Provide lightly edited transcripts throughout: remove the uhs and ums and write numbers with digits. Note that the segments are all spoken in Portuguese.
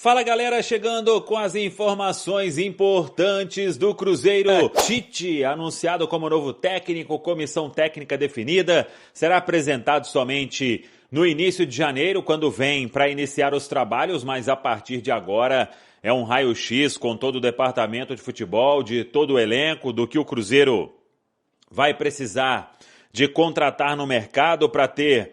Fala galera, chegando com as informações importantes do Cruzeiro. Tite, anunciado como novo técnico, comissão técnica definida, será apresentado somente no início de janeiro, quando vem para iniciar os trabalhos, mas a partir de agora é um raio-x com todo o departamento de futebol, de todo o elenco, do que o Cruzeiro vai precisar de contratar no mercado para ter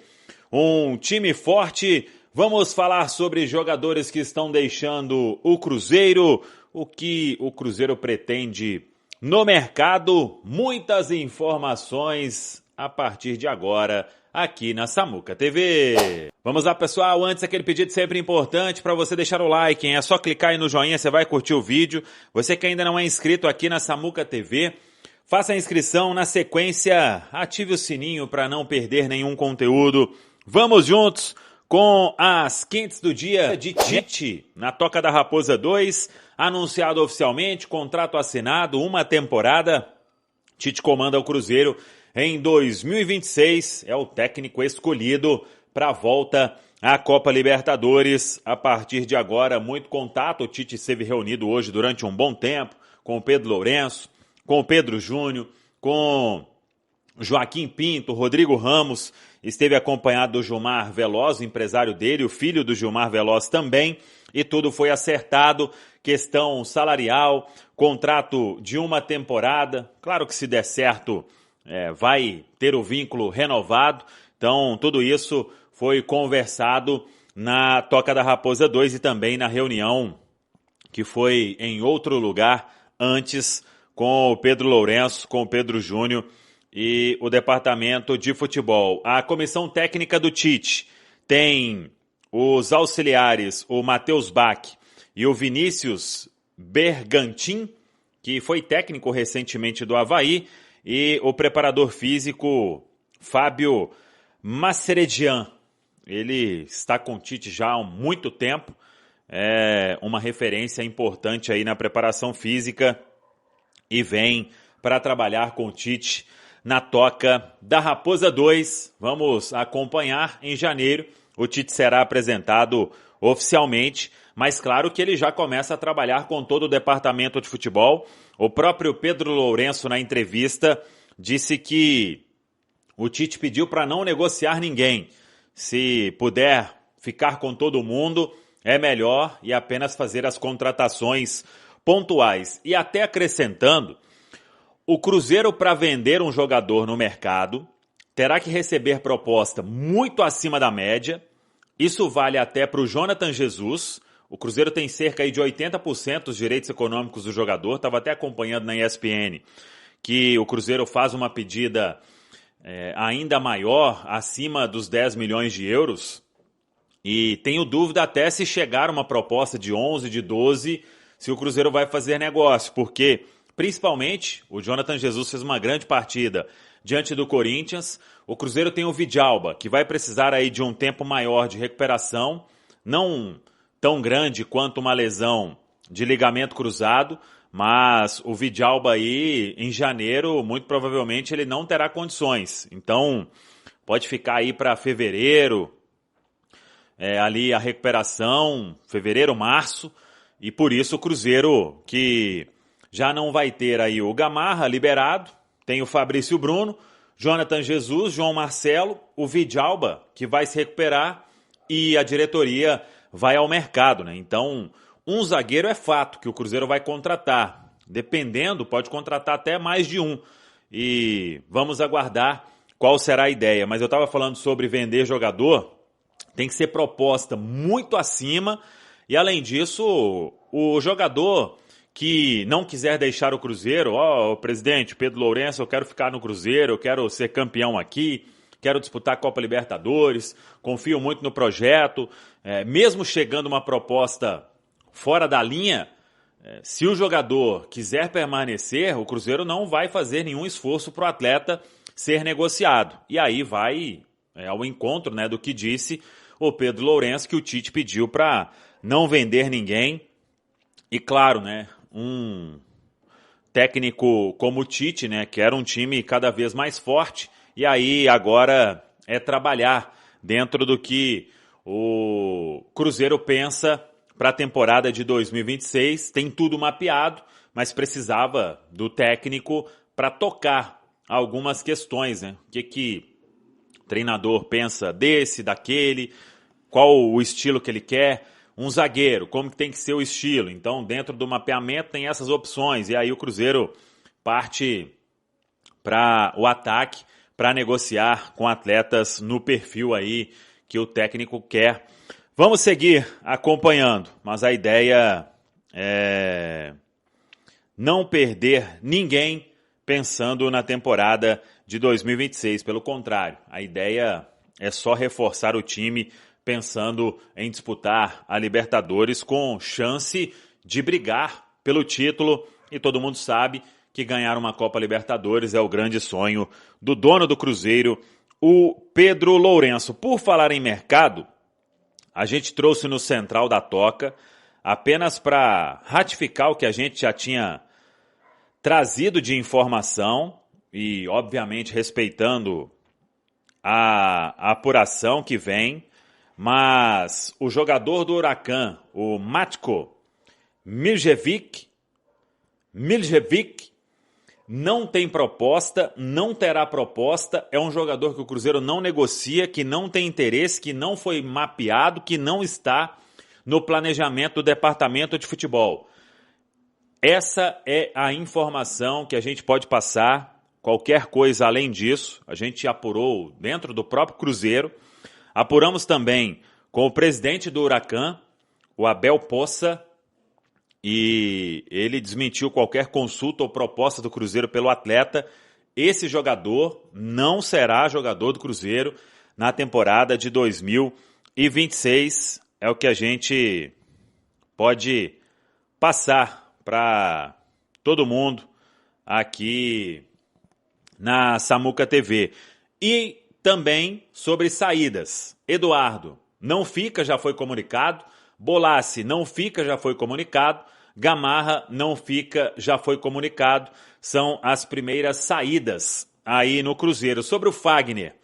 um time forte. Vamos falar sobre jogadores que estão deixando o Cruzeiro, o que o Cruzeiro pretende no mercado. Muitas informações a partir de agora aqui na Samuca TV. Vamos lá, pessoal. Antes, aquele pedido sempre importante para você deixar o like, hein? É só clicar aí no joinha, você vai curtir o vídeo. Você que ainda não é inscrito aqui na Samuca TV, faça a inscrição. Na sequência, ative o sininho para não perder nenhum conteúdo. Vamos juntos com as quentes do dia de Tite, na Toca da Raposa 2, anunciado oficialmente, contrato assinado, uma temporada. Tite comanda o Cruzeiro em 2026, é o técnico escolhido para a volta à Copa Libertadores. A partir de agora, muito contato. O Tite esteve reunido hoje durante um bom tempo com o Pedro Lourenço, com o Pedro Júnior, com Joaquim Pinto, Rodrigo Ramos, esteve acompanhado do Gilmar Veloz, o empresário dele, o filho do Gilmar Veloz também, e tudo foi acertado, questão salarial, contrato de uma temporada, claro que se der certo vai ter o vínculo renovado, então tudo isso foi conversado na Toca da Raposa 2 e também na reunião que foi em outro lugar antes com o Pedro Lourenço, com o Pedro Júnior e o departamento de futebol. A comissão técnica do Tite tem os auxiliares, o Matheus Bach e o Vinícius Bergantin, que foi técnico recentemente do Avaí, e o preparador físico Fábio Masseredian. Ele está com o Tite já há muito tempo, é uma referência importante aí na preparação física e vem para trabalhar com o Tite na Toca da Raposa 2. Vamos acompanhar em janeiro. O Tite será apresentado oficialmente, mas claro que ele já começa a trabalhar com todo o departamento de futebol. O próprio Pedro Lourenço, na entrevista, disse que o Tite pediu para não negociar ninguém. Se puder ficar com todo mundo, é melhor, e apenas fazer as contratações pontuais. E até acrescentando, o Cruzeiro, para vender um jogador no mercado, terá que receber proposta muito acima da média. Isso vale até para o Jonathan Jesus. O Cruzeiro tem cerca aí de 80% dos direitos econômicos do jogador. Estava até acompanhando na ESPN que o Cruzeiro faz uma pedida ainda maior, acima dos 10 milhões de euros. E tenho dúvida até se chegar uma proposta de 11, de 12, se o Cruzeiro vai fazer negócio, porque principalmente, o Jonathan Jesus fez uma grande partida diante do Corinthians. O Cruzeiro tem o Vidalba, que vai precisar aí de um tempo maior de recuperação, não tão grande quanto uma lesão de ligamento cruzado, mas o Vidalba aí, em janeiro, muito provavelmente ele não terá condições. Então, pode ficar aí para fevereiro, ali a recuperação, fevereiro, março, e por isso o Cruzeiro, que já não vai ter aí o Gamarra liberado, tem o Fabrício Bruno, Jonathan Jesus, João Marcelo, o Vidalba, que vai se recuperar, e a diretoria vai ao mercado, né? Então, um zagueiro é fato que o Cruzeiro vai contratar. Dependendo, pode contratar até mais de um. E vamos aguardar qual será a ideia. Mas eu estava falando sobre vender jogador, tem que ser proposta muito acima, e além disso, o jogador que não quiser deixar o Cruzeiro, presidente, Pedro Lourenço, eu quero ficar no Cruzeiro, eu quero ser campeão aqui, quero disputar a Copa Libertadores, confio muito no projeto, mesmo chegando uma proposta fora da linha, se o jogador quiser permanecer, o Cruzeiro não vai fazer nenhum esforço para o atleta ser negociado. E aí vai ao encontro, né, do que disse o Pedro Lourenço, que o Tite pediu para não vender ninguém. E claro, né, um técnico como o Tite, né, que era um time cada vez mais forte, e aí agora é trabalhar dentro do que o Cruzeiro pensa para a temporada de 2026. Tem tudo mapeado, mas precisava do técnico para tocar algumas questões, né? O que o treinador pensa desse, daquele, qual o estilo que ele quer. Um zagueiro, como que tem que ser o estilo. Então, dentro do mapeamento tem essas opções. E aí o Cruzeiro parte para o ataque, para negociar com atletas no perfil aí que o técnico quer. Vamos seguir acompanhando, mas a ideia é não perder ninguém pensando na temporada de 2026. Pelo contrário, a ideia é só reforçar o time pensando em disputar a Libertadores com chance de brigar pelo título. E todo mundo sabe que ganhar uma Copa Libertadores é o grande sonho do dono do Cruzeiro, o Pedro Lourenço. Por falar em mercado, a gente trouxe no Central da Toca, apenas para ratificar o que a gente já tinha trazido de informação e, obviamente, respeitando a apuração que vem, mas o jogador do Huracan, o Matko Miljevic, não tem proposta, não terá proposta, é um jogador que o Cruzeiro não negocia, que não tem interesse, que não foi mapeado, que não está no planejamento do departamento de futebol. Essa é a informação que a gente pode passar. Qualquer coisa além disso, a gente apurou dentro do próprio Cruzeiro. Apuramos também com o presidente do Huracan, o Abel Poça, e ele desmentiu qualquer consulta ou proposta do Cruzeiro pelo atleta. Esse jogador não será jogador do Cruzeiro na temporada de 2026. É o que a gente pode passar para todo mundo aqui na Samuca TV. E também sobre saídas. Eduardo não fica, já foi comunicado. Bolassi não fica, já foi comunicado. Gamarra não fica, já foi comunicado. São as primeiras saídas aí no Cruzeiro. Sobre o Fagner,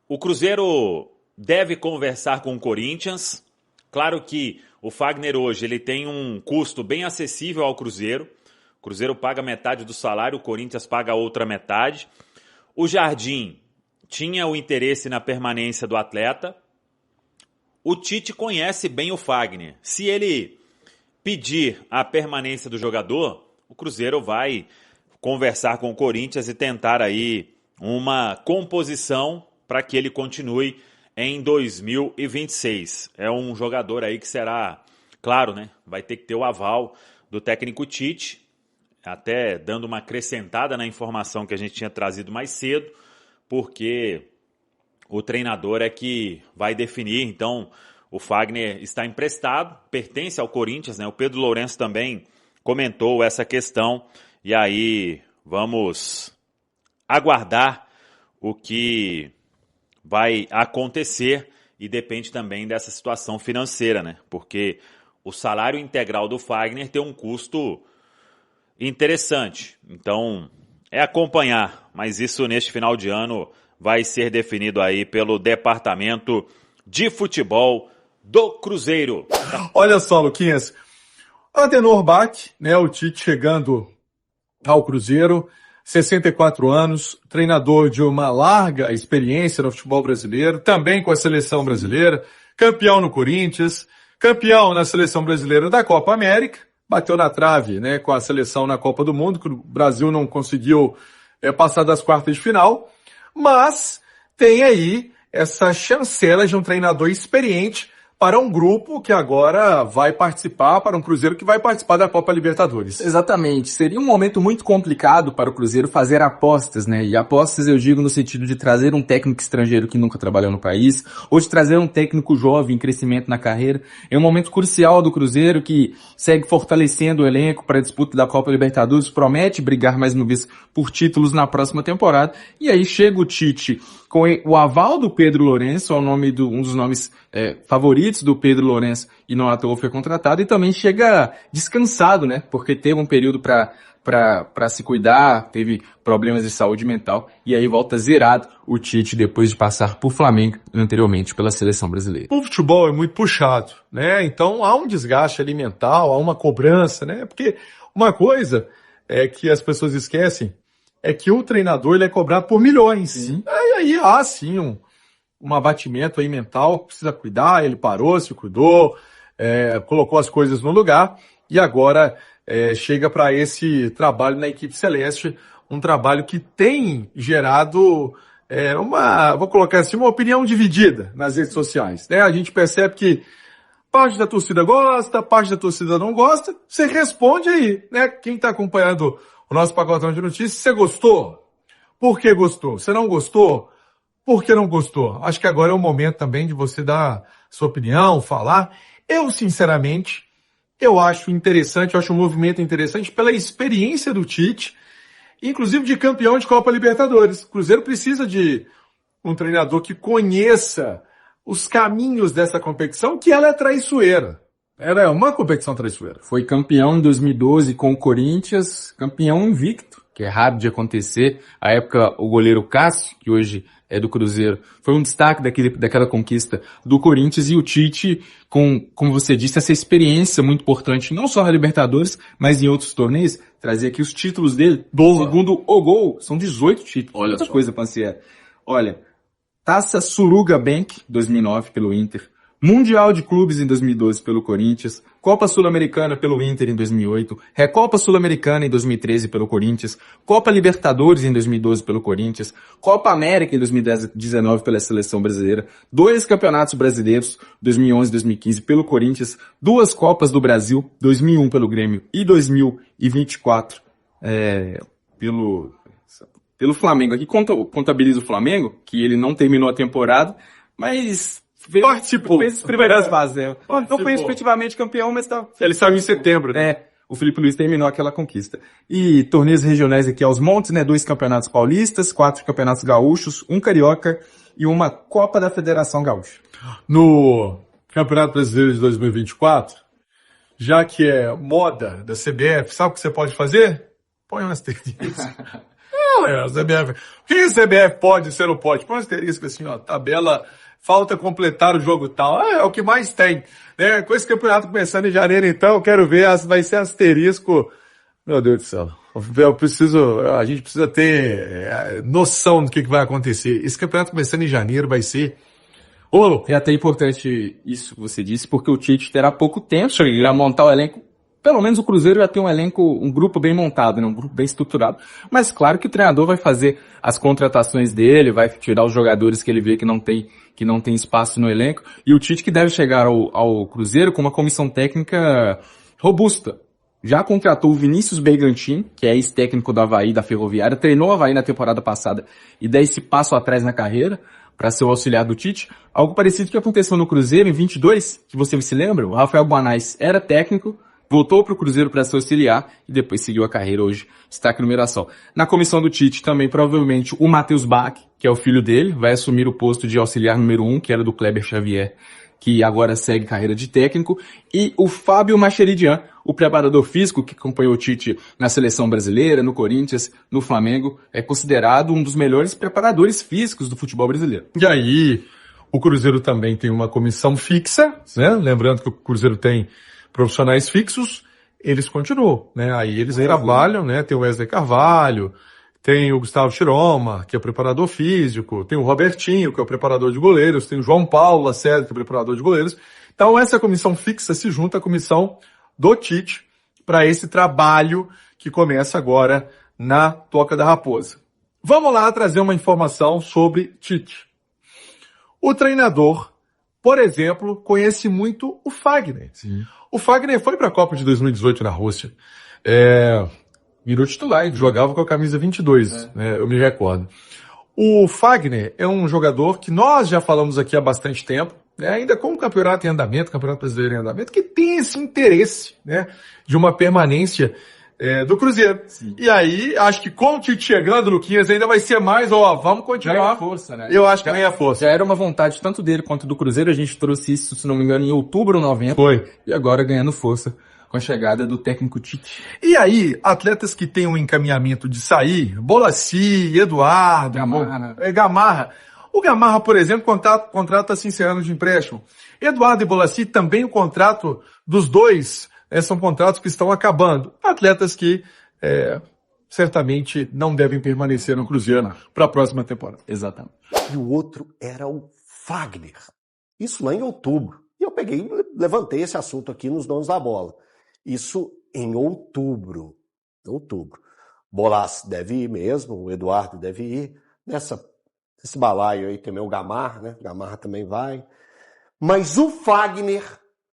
o Cruzeiro deve conversar com o Corinthians. Claro que o Fagner hoje ele tem um custo bem acessível ao Cruzeiro. O Cruzeiro paga metade do salário, o Corinthians paga a outra metade. O Jardim tinha o interesse na permanência do atleta. O Tite conhece bem o Fagner. Se ele pedir a permanência do jogador, o Cruzeiro vai conversar com o Corinthians e tentar aí uma composição para que ele continue em 2026. É um jogador aí que será, claro, né? Vai ter que ter o aval do técnico Tite, até dando uma acrescentada na informação que a gente tinha trazido mais cedo, porque o treinador é que vai definir. Então, o Fagner está emprestado, pertence ao Corinthians, né? O Pedro Lourenço também comentou essa questão. E aí, vamos aguardar o que vai acontecer e depende também dessa situação financeira, né? Porque o salário integral do Fagner tem um custo interessante. Então, é acompanhar, mas isso neste final de ano vai ser definido aí pelo departamento de futebol do Cruzeiro. Olha só, Luquinhas, Adenor Bach, né, o Tite chegando ao Cruzeiro, 64 anos, treinador de uma larga experiência no futebol brasileiro, também com a seleção brasileira, campeão no Corinthians, campeão na seleção brasileira da Copa América, bateu na trave, né, com a seleção na Copa do Mundo, que o Brasil não conseguiu passar das quartas de final, mas tem aí essa chancela de um treinador experiente para um grupo que agora vai participar, para um Cruzeiro que vai participar da Copa Libertadores. Exatamente. Seria um momento muito complicado para o Cruzeiro fazer apostas, né? E apostas eu digo no sentido de trazer um técnico estrangeiro que nunca trabalhou no país, ou de trazer um técnico jovem em crescimento na carreira. É um momento crucial do Cruzeiro que segue fortalecendo o elenco para a disputa da Copa Libertadores, promete brigar mais uma vez por títulos na próxima temporada. E aí chega o Tite com o aval do Pedro Lourenço, é o nome um dos nomes favoritos do Pedro Lourenço, e não à toa foi contratado, e também chega descansado, né? Porque teve um período para se cuidar, teve problemas de saúde mental, e aí volta zerado o Tite depois de passar por Flamengo anteriormente pela seleção brasileira. O futebol é muito puxado, né? Então há um desgaste alimentar, há uma cobrança, né? Porque uma coisa é que as pessoas esquecem é que o treinador ele é cobrado por milhões. Sim. Aí há sim um abatimento aí mental, precisa cuidar, ele parou, se cuidou, colocou as coisas no lugar e agora chega para esse trabalho na equipe celeste, um trabalho que tem gerado vou colocar assim, uma opinião dividida nas redes sociais, né? A gente percebe que parte da torcida gosta, parte da torcida não gosta, você responde aí, né? Quem está acompanhando o nosso pacotão de notícias, você gostou? Por que gostou? Você não gostou? Por que não gostou? Acho que agora é o momento também de você dar sua opinião, falar. Eu, sinceramente, eu acho interessante, eu acho um movimento interessante pela experiência do Tite, inclusive de campeão de Copa Libertadores. O Cruzeiro precisa de um treinador que conheça os caminhos dessa competição, que ela é traiçoeira. Ela é uma competição traiçoeira. Foi campeão em 2012 com o Corinthians, campeão invicto, que é raro de acontecer. À época, o goleiro Cássio, que hoje é do Cruzeiro, foi um destaque daquela conquista do Corinthians, e o Tite, como você disse, essa experiência muito importante, não só na Libertadores, mas em outros torneios, trazer aqui os títulos dele. Segundo o Gol, são 18 títulos. Olha Muita só. coisa, Pansier. Olha, Taça Suruga Bank, 2009, pelo Inter. Mundial de Clubes em 2012 pelo Corinthians, Copa Sul-Americana pelo Inter em 2008, Recopa Sul-Americana em 2013 pelo Corinthians, Copa Libertadores em 2012 pelo Corinthians, Copa América em 2019 pela Seleção Brasileira, 2 Campeonatos Brasileiros, 2011 e 2015 pelo Corinthians, 2 Copas do Brasil, 2001 pelo Grêmio e 2024 pelo Flamengo. Aqui contabiliza o Flamengo, que ele não terminou a temporada, mas Participou. fez as primeiras fases, né? Não Participou. foi efetivamente campeão, mas tá. Ele saiu em setembro, né? O Felipe Luiz terminou aquela conquista. E torneios regionais aqui aos montes, né? 2 campeonatos paulistas, 4 campeonatos gaúchos, 1 carioca e uma Copa da Federação Gaúcha. No Campeonato Brasileiro de 2024, já que é moda da CBF, sabe o que você pode fazer? Põe um asterisco. A CBF. O que a CBF pode e você não pode? Põe um asterisco assim, ó, tabela, falta completar o jogo tal. É o que mais tem. Né? Com esse campeonato começando em janeiro, então, eu quero ver, vai ser asterisco. Meu Deus do céu. A gente precisa ter noção do que vai acontecer. Esse campeonato começando em janeiro vai ser... É até importante isso que você disse, porque o Tite terá pouco tempo para montar o elenco. Pelo menos o Cruzeiro já tem um elenco, um grupo bem montado, né? Um grupo bem estruturado. Mas claro que o treinador vai fazer as contratações dele, vai tirar os jogadores que ele vê que não tem espaço no elenco. E o Tite que deve chegar ao Cruzeiro com uma comissão técnica robusta. Já contratou o Vinícius Bergantin, que é ex-técnico do Avaí, da Ferroviária, treinou o Avaí na temporada passada e dá esse passo atrás na carreira para ser o auxiliar do Tite. Algo parecido que aconteceu no Cruzeiro em 22, que você se lembra? O Rafael Guanais era técnico, voltou para o Cruzeiro para se auxiliar e depois seguiu a carreira, hoje destaque no Mirassol. Na comissão do Tite também provavelmente o Matheus Bach, que é o filho dele, vai assumir o posto de auxiliar número 1, que era do Kleber Xavier, que agora segue carreira de técnico, e o Fábio Macheridian, o preparador físico que acompanhou o Tite na seleção brasileira, no Corinthians, no Flamengo, é considerado um dos melhores preparadores físicos do futebol brasileiro. E aí, o Cruzeiro também tem uma comissão fixa, né? Lembrando que o Cruzeiro tem profissionais fixos, eles continuam, né? Aí eles trabalham, né? Tem o Wesley Carvalho, tem o Gustavo Chiroma, que é o preparador físico, tem o Robertinho, que é o preparador de goleiros, tem o João Paulo Lacerda, que é o preparador de goleiros. Então essa comissão fixa se junta à comissão do Tite para esse trabalho que começa agora na Toca da Raposa. Vamos lá trazer uma informação sobre Tite. O treinador, por exemplo, conhece muito o Fagner. Sim. O Fagner foi para a Copa de 2018 na Rússia. Virou titular, jogava com a camisa 22, né, eu me recordo. O Fagner é um jogador que nós já falamos aqui há bastante tempo, né, ainda com o campeonato em andamento, campeonato brasileiro em andamento, que tem esse interesse, né, de uma permanência do Cruzeiro. Sim. E aí, acho que com o Tite chegando, Luquinhas, ainda vai ser mais, vamos continuar. Ganha força, né? Eu acho que ganha força. Já era uma vontade tanto dele quanto do Cruzeiro, a gente trouxe isso, se não me engano, em outubro ou novembro. Foi. E agora ganhando força com a chegada do técnico Tite. E aí, atletas que têm um encaminhamento de sair, Bolassi, Eduardo, Gamarra. O Gamarra, por exemplo, contrata 5 anos de empréstimo. Eduardo e Bolassi também o contrato dos dois, são contratos que estão acabando. Atletas que certamente não devem permanecer no Cruzeiro para a próxima temporada. Exatamente. E o outro era o Fagner. Isso lá em outubro. E eu levantei esse assunto aqui nos Donos da Bola. Isso em outubro. Bolassi deve ir mesmo, o Eduardo deve ir. Esse balaio aí também, o Gamarra, né? Gamarra também vai. Mas o Fagner,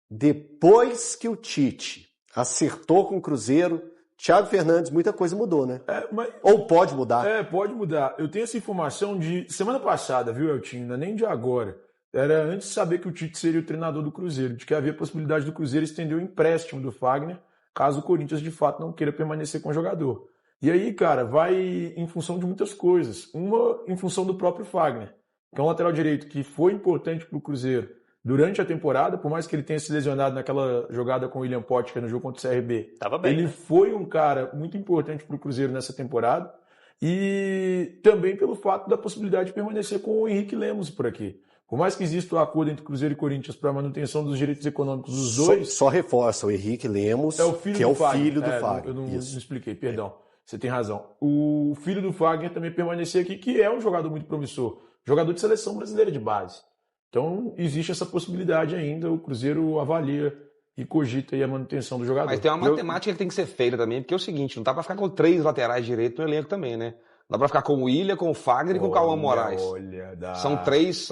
depois que o Tite acertou com o Cruzeiro, Thiago Fernandes, muita coisa mudou, né? Ou pode mudar? Pode mudar. Eu tenho essa informação de semana passada, viu, Eltinho? Não é nem de agora. Era antes de saber que o Tite seria o treinador do Cruzeiro, de que havia possibilidade do Cruzeiro estender o empréstimo do Fagner, caso o Corinthians de fato não queira permanecer com o jogador. E aí, cara, vai em função de muitas coisas. Uma, em função do próprio Fagner, que é um lateral direito que foi importante para o Cruzeiro durante a temporada, por mais que ele tenha se lesionado naquela jogada com o William Potker no jogo contra o CRB. Tava bem, ele foi um cara muito importante para o Cruzeiro nessa temporada e também pelo fato da possibilidade de permanecer com o Henrique Lemos por aqui. Por mais que exista o acordo entre Cruzeiro e Corinthians para a manutenção dos direitos econômicos dos dois... Só reforça, o Henrique Lemos, que é o filho do Fagner. Eu não expliquei, perdão. Você tem razão. O filho do Fagner também permanecer aqui, que é um jogador muito promissor. Jogador de seleção brasileira de base. Então, existe essa possibilidade ainda. O Cruzeiro avalia e cogita aí a manutenção do jogador. Mas tem uma matemática que tem que ser feita também, porque é o seguinte, não dá pra ficar com 3 laterais direitos no elenco também, né? Dá pra ficar com o William, com o Fagner e com o Cauã Moraes. São três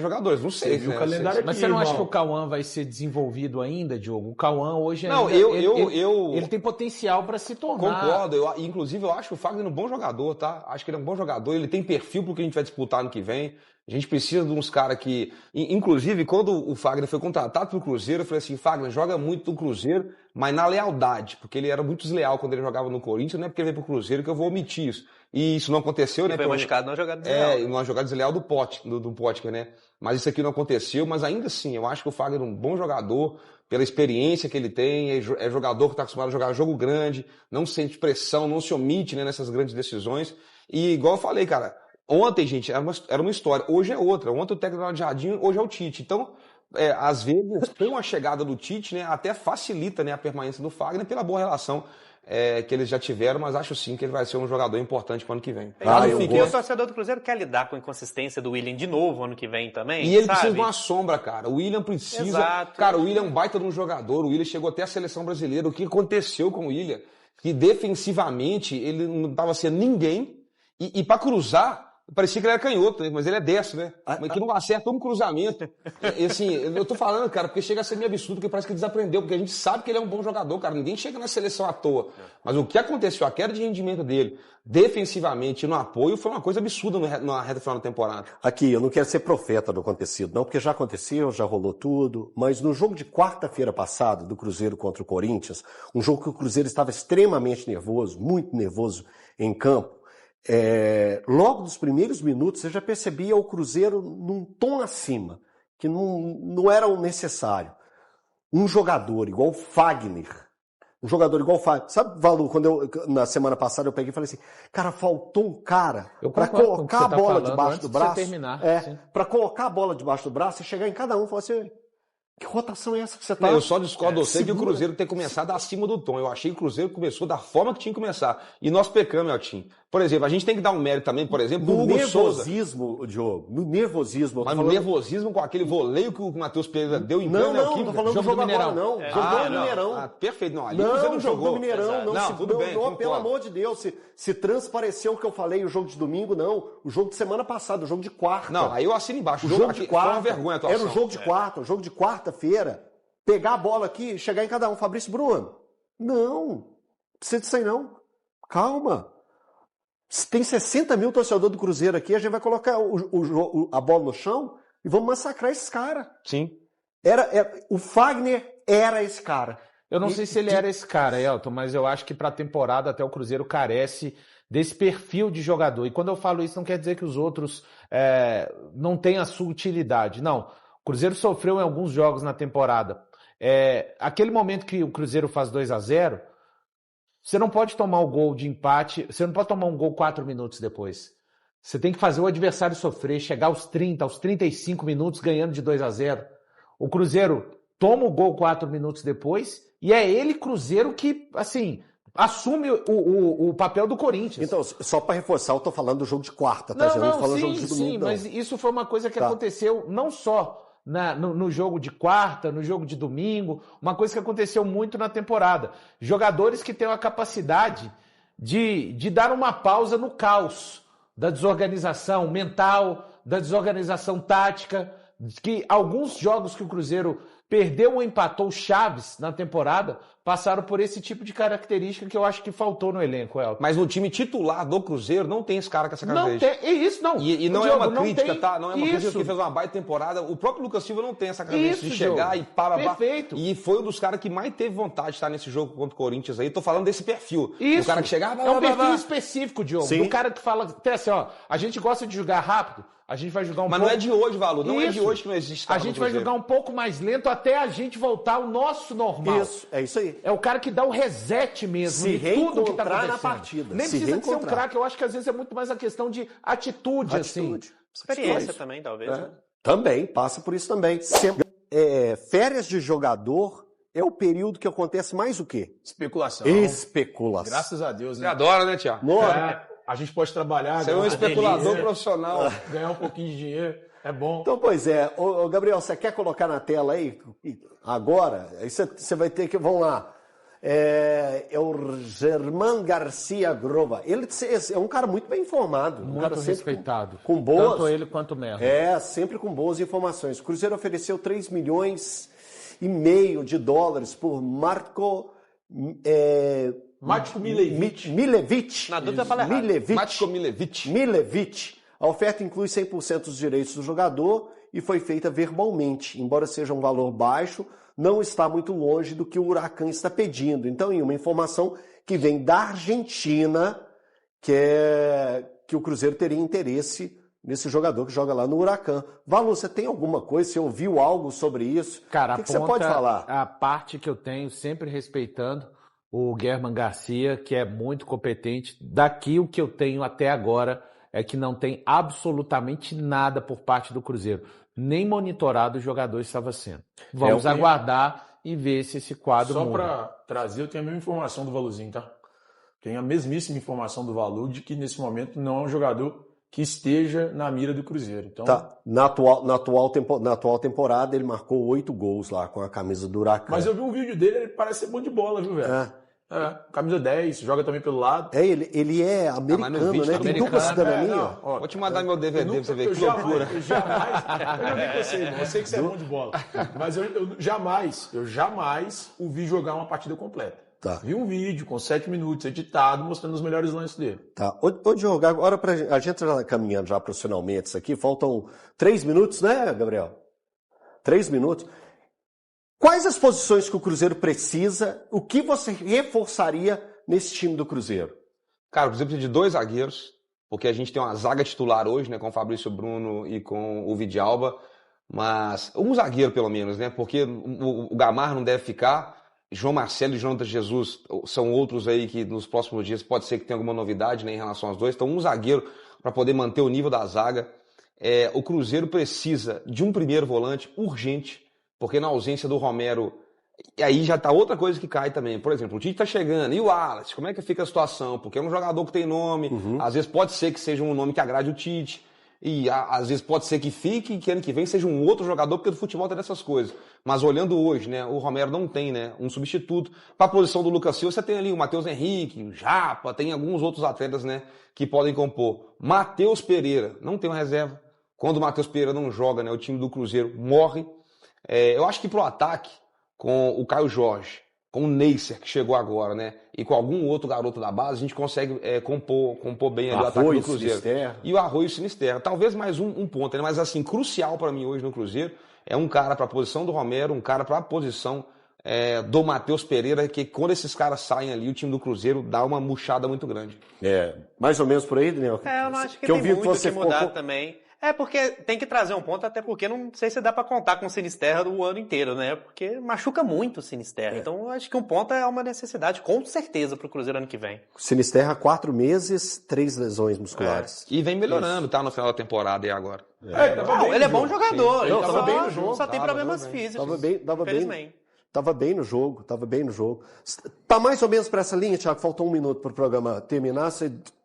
jogadores, não sei. Você viu o calendário aqui, mas você não irmão? acha que o Cauã vai ser desenvolvido ainda, Diogo? O Cauã hoje não, ainda, ele tem potencial para se tornar. Concordo, inclusive eu acho o Fagner um bom jogador, tá? Acho que ele é um bom jogador, ele tem perfil pro que a gente vai disputar ano que vem. A gente precisa de uns caras que... Inclusive, quando o Fagner foi contratado pelo Cruzeiro, eu falei assim, Fagner, joga muito no Cruzeiro, mas na lealdade, porque ele era muito desleal quando ele jogava no Corinthians, não é porque ele veio pro Cruzeiro que eu vou omitir isso. E isso não aconteceu, né? Ele foi machucado numa jogada desleal. Numa jogada desleal do Potker, né? Mas isso aqui não aconteceu, mas ainda assim, eu acho que o Fagner é um bom jogador, pela experiência que ele tem, é jogador que está acostumado a jogar jogo grande, não sente pressão, não se omite, né, nessas grandes decisões. E igual eu falei, cara, ontem, gente, era uma história, hoje é outra. Ontem o técnico do Jardim, hoje é o Tite. Então, às vezes, com a chegada do Tite, né, até facilita, né, a permanência do Fagner pela boa relação que eles já tiveram, mas acho sim que ele vai ser um jogador importante para o ano que vem. O torcedor do Cruzeiro quer lidar com a inconsistência do William de novo ano que vem também. E ele precisa de uma sombra, cara. O William precisa. Exato. Cara, o William é um baita de um jogador. O William chegou até a seleção brasileira. O que aconteceu com o William? Que defensivamente ele não estava sendo ninguém. E para cruzar, parecia que ele era canhoto, né? Mas ele é destro, né? Mas que não acerta um cruzamento. E assim, eu tô falando, cara, porque chega a ser meio absurdo, porque parece que desaprendeu, porque a gente sabe que ele é um bom jogador, cara. Ninguém chega na seleção à toa. Mas o que aconteceu, a queda de rendimento dele, defensivamente e no apoio, foi uma coisa absurda na reta final da temporada. Aqui, eu não quero ser profeta do acontecido, não, porque já aconteceu, já rolou tudo, mas no jogo de quarta-feira passada, do Cruzeiro contra o Corinthians, um jogo que o Cruzeiro estava extremamente nervoso, muito nervoso em campo, logo nos primeiros minutos, você já percebia o Cruzeiro num tom acima, que não era o necessário. Um jogador igual o Fagner, sabe, Valu, na semana passada eu peguei e falei assim, cara, faltou um cara para colocar a bola debaixo do braço, para colocar a bola debaixo do braço e chegar em cada um e falar assim, que rotação é essa que você tá? Eu só discordo de você que o Cruzeiro ter começado acima do tom. Eu achei que o Cruzeiro começou da forma que tinha que começar. E nós pecamos, Eltinho. Por exemplo, a gente tem que dar um mérito também, por exemplo, do Hugo Souza. Diogo, no nervosismo. Mas no nervosismo, com aquele voleio que o Matheus Pereira deu em campo. Não tô falando do jogo agora, não. Jogou no Mineirão. Perfeito. Não, ali o Cruzeiro não jogou. No Mineirão, não. Tudo bem. Pelo amor de Deus, se transpareceu o que eu falei, o jogo de domingo, não. O jogo de semana passada, o jogo de quarta. Não, aí eu assino embaixo. O jogo de quarta. Foi uma vergonha a atuação. Era o jogo de quarta, o jogo de quarta-feira. Pegar a bola aqui e chegar em cada um. Fabrício Bruno. Não precisa disso aí não. Calma. Tem 60 mil torcedores do Cruzeiro aqui, a gente vai colocar a bola no chão e vamos massacrar esses caras. Sim. O Fagner era esse cara. Eu não sei se ele era esse cara, Elton, mas eu acho que para a temporada até o Cruzeiro carece desse perfil de jogador. E quando eu falo isso, não quer dizer que os outros não têm a sua utilidade. Não. O Cruzeiro sofreu em alguns jogos na temporada. Aquele momento que o Cruzeiro faz 2-0, você não pode tomar o gol de empate, você não pode tomar um gol 4 minutos depois. Você tem que fazer o adversário sofrer, chegar aos 30, aos 35 minutos ganhando de 2-0. O Cruzeiro toma o gol 4 minutos depois e é ele, Cruzeiro, que, assim, assume o papel do Corinthians. Então, só para reforçar, eu tô falando do jogo de quarta, tá? Não, falando do sim, jogo de domingo, sim, não. mas isso foi uma coisa que aconteceu não só no jogo de quarta, no jogo de domingo, uma coisa que aconteceu muito na temporada. Jogadores que têm a capacidade de dar uma pausa no caos da desorganização mental, da desorganização tática, que alguns jogos que o Cruzeiro perdeu ou empatou chaves na temporada passaram por esse tipo de característica que eu acho que faltou no elenco, Elton. Mas no time titular do Cruzeiro não tem esse cara com essa Não característica. tem, é isso não. E não Diogo, é uma crítica, tá? Não é uma crítica isso. que fez uma baita temporada. O próprio Lucas Silva não tem essa característica Isso, de chegar Diogo. e pá. Perfeito. E foi um dos caras que mais teve vontade de estar nesse jogo contra o Corinthians aí. Tô falando desse perfil. Isso. O cara que chegava... É um perfil específico, Diogo. Sim. Do cara que fala até assim, ó, a gente gosta de jogar rápido, a gente vai jogar Mas pouco... não é de hoje, Valor. Não é de Isso. hoje que não existe. A gente vai jogar um pouco mais lento até a gente voltar ao nosso normal. Isso, é isso aí. É o cara que dá o reset mesmo Se de tudo que tá reencontrar acontecendo. na partida. Nem Se precisa de ser um reencontrar. craque, eu acho que às vezes é muito mais a questão de atitude, assim. Experiência também, talvez. Né? Também, passa por isso também. Sempre, férias de jogador é o período que acontece mais o quê? Especulação. Especulação. Graças a Deus, Você né? adora, né, Thiago? A gente pode trabalhar, Você é um ganhar especulador dinheiro, profissional. ganhar um pouquinho de dinheiro. É bom. Então, pois é. Ô, Gabriel, você quer colocar na tela aí? Agora? Aí você vai ter que... Vamos lá. É o Germán Garcia Grova. Ele é um cara muito bem informado. Um cara Muito sempre respeitado. Com boas... Tanto ele quanto o Merlo. Sempre com boas informações. O Cruzeiro ofereceu 3,5 milhões de dólares por Marco Milevich. Na dúvida, fala errado. Matko Milevich. Milevich. A oferta inclui 100% dos direitos do jogador e foi feita verbalmente. Embora seja um valor baixo, não está muito longe do que o Huracan está pedindo. Então, em uma informação que vem da Argentina, que o Cruzeiro teria interesse nesse jogador que joga lá no Huracan. Valu, você tem alguma coisa? Você ouviu algo sobre isso? Cara, o que você pode falar? A parte que eu tenho, sempre respeitando o Germán Garcia, que é muito competente. Daqui o que eu tenho até agora é que não tem absolutamente nada por parte do Cruzeiro. Nem monitorado o jogador estava sendo. Vamos aguardar e ver se esse quadro Só muda. para trazer, eu tenho a mesma informação do Valuzinho, tá? Tenho a mesmíssima informação do Valu de que nesse momento não é um jogador que esteja na mira do Cruzeiro. Então, Tá. Na atual temporada ele marcou 8 gols lá com a camisa do Huracan. mas eu vi um vídeo dele, ele parece ser bom de bola, viu, velho? Camisa 10, joga também pelo lado. Ele é americano, vídeo né? Tem americano, dupla cidadania. Ó, Vou te mandar meu DVD pra você ver eu que loucura. eu jamais, eu já vi com você, irmão, eu sei que você é bom de bola, mas eu jamais o vi jogar uma partida completa. Tá. Vi um vídeo com 7 minutos, editado, mostrando os melhores lances dele. Tá. Ô Diogo, agora a gente tá caminhando já profissionalmente isso aqui, faltam 3 minutos, né, Gabriel? 3 minutos. Quais as posições que o Cruzeiro precisa? O que você reforçaria nesse time do Cruzeiro? Cara, o Cruzeiro precisa de 2 zagueiros, porque a gente tem uma zaga titular hoje, né, com o Fabrício Bruno e com o Vidalba, mas um zagueiro pelo menos, né, porque o Gamarra não deve ficar, João Marcelo e Jonathan Jesus são outros aí que nos próximos dias pode ser que tenha alguma novidade, né, em relação aos dois, então um zagueiro para poder manter o nível da zaga. O Cruzeiro precisa de um primeiro volante urgente, porque na ausência do Romero, e aí já tá outra coisa que cai também. Por exemplo, o Tite tá chegando, e o Wallace, como é que fica a situação? Porque é um jogador que tem nome, às vezes pode ser que seja um nome que agrade o Tite, e às vezes pode ser que fique e que ano que vem seja um outro jogador, porque o futebol tem dessas coisas. Mas olhando hoje, né, o Romero não tem, né, um substituto. Para a posição do Lucas Silva, você tem ali o Matheus Henrique, o Japa, tem alguns outros atletas, né, que podem compor. Matheus Pereira, não tem uma reserva. Quando o Matheus Pereira não joga, né, o time do Cruzeiro morre. Eu acho que pro ataque, com o Caio Jorge, com o Neisser, que chegou agora, né? E com algum outro garoto da base, a gente consegue compor bem ali o ataque do Cruzeiro. Sinisterra. E o Arroio e o Sinisterra. Talvez mais um ponto, né? Mas assim, crucial para mim hoje no Cruzeiro é um cara para a posição do Romero, um cara para a posição do Matheus Pereira, que quando esses caras saem ali, o time do Cruzeiro dá uma murchada muito grande. Mais ou menos por aí, Daniel? Eu não acho que tem muito o que mudar também. Porque tem que trazer um ponto, até porque não sei se dá pra contar com o Sinisterra o ano inteiro, né? Porque machuca muito o Sinisterra. Então eu acho que um ponto é uma necessidade, com certeza, pro Cruzeiro ano que vem. Sinisterra, 4 meses, 3 lesões musculares. E vem melhorando, tá? No final da temporada e agora. Ele é bom jogador. Ele tava bem no jogo. Só tem problemas físicos. Tava bem no jogo. Tá mais ou menos pra essa linha, Thiago? Faltou 1 minuto pro programa terminar.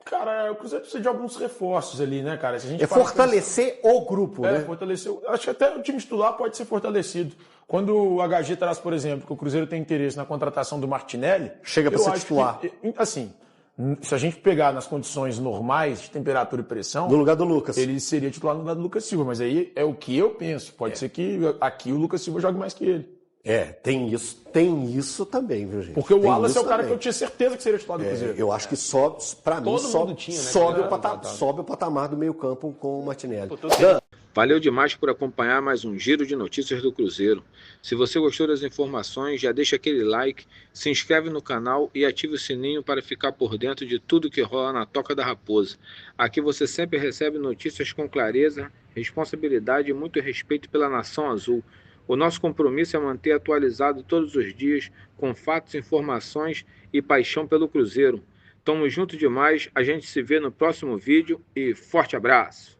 Cara, o Cruzeiro precisa de alguns reforços ali, né, cara? Se a gente fortalecer o grupo, né? Fortalecer. Acho que até o time titular pode ser fortalecido. Quando o HG traz, por exemplo, que o Cruzeiro tem interesse na contratação do Martinelli... Chega pra ser titular. Assim, se a gente pegar nas condições normais de temperatura e pressão... No lugar do Lucas. Ele seria titular no lugar do Lucas Silva. Mas aí é o que eu penso. Pode ser que aqui o Lucas Silva jogue mais que ele. Tem isso também, viu, gente? Porque o Wallace é o cara que eu tinha certeza que seria titular do Cruzeiro. Eu acho que pra mim, sobe o patamar do meio campo com o Martinelli. Valeu demais por acompanhar mais um giro de notícias do Cruzeiro. Se você gostou das informações, já deixa aquele like, se inscreve no canal e ative o sininho para ficar por dentro de tudo que rola na Toca da Raposa. Aqui você sempre recebe notícias com clareza, responsabilidade e muito respeito pela Nação Azul. O nosso compromisso é manter atualizado todos os dias, com fatos, informações e paixão pelo Cruzeiro. Tamo junto demais, a gente se vê no próximo vídeo e forte abraço!